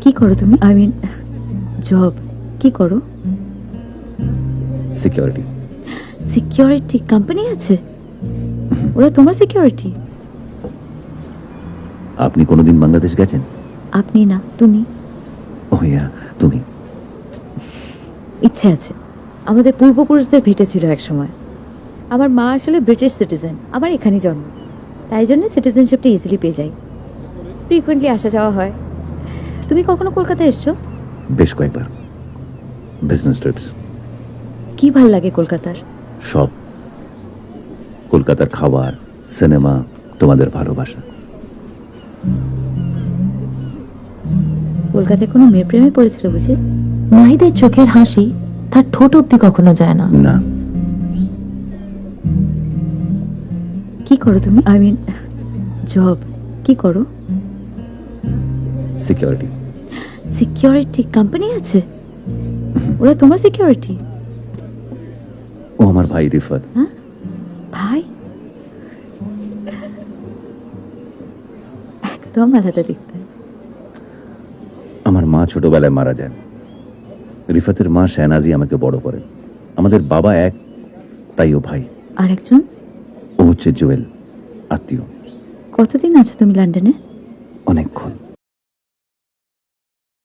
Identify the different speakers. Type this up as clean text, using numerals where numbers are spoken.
Speaker 1: কি করো তুমি? আই মিন জব কি করো?
Speaker 2: সিকিউরিটি।
Speaker 1: সিকিউরিটি কোম্পানি আছে? ওরা তোমার সিকিউরিটি?
Speaker 2: আপনি কোনোদিন বাংলাদেশ গেছেন?
Speaker 1: আপনি না, তুমি।
Speaker 2: ও ইয়া, তুমি।
Speaker 1: ইচ্ছে আছে। আমাদের পূর্বপুরুষদের ভিটে ছিল এক সময়। আমার মা আসলে ব্রিটিশ সিটিজেন, আমার এখানেই জন্ম, তাই জন্য সিটিজেনশিপটা ইজিলি পেয়ে যাই। ফ্রিকুয়েন্টলি আসা যাওয়া হয়। তুমি কখনো কলকাতায় এসছো?
Speaker 2: বেশ কয়েকবার। Business TRIPS.
Speaker 1: কি ভাল লাগে কলকাতার?
Speaker 2: সব। কলকাতার খাবার, সিনেমা, তোমাদের ভালোবাসা।
Speaker 1: কলকাতায় কোনো মেয়ের প্রেমে পড়েছিল বুঝি?
Speaker 3: নাহিদের চোখের হাসি তার ঠোঁট অব্দি কখনো যায় না।
Speaker 2: না।
Speaker 1: কি করো তুমি? আই মিন জব কি করো?
Speaker 2: সিকিউরিটি।
Speaker 1: সিকিউরিটি কোম্পানি আছে? ওরা তোমার সিকিউরিটি?
Speaker 2: ও আমার ভাই রিফাত।
Speaker 1: হ্যাঁ, ভাই একদম আলাদা দেখতে।
Speaker 2: আমার মা ছোটবেলায় মারা যায়। রিফাতের মা শেহনাজি আমাকে বড় করেন। আমাদের বাবা এক, তাই ও ভাই।
Speaker 1: আর একজন?
Speaker 2: ও হচ্ছে জুয়েল, আত্মীয়।
Speaker 1: কতদিন আছো তুমি লন্ডনে?
Speaker 2: অনেকক্ষণ।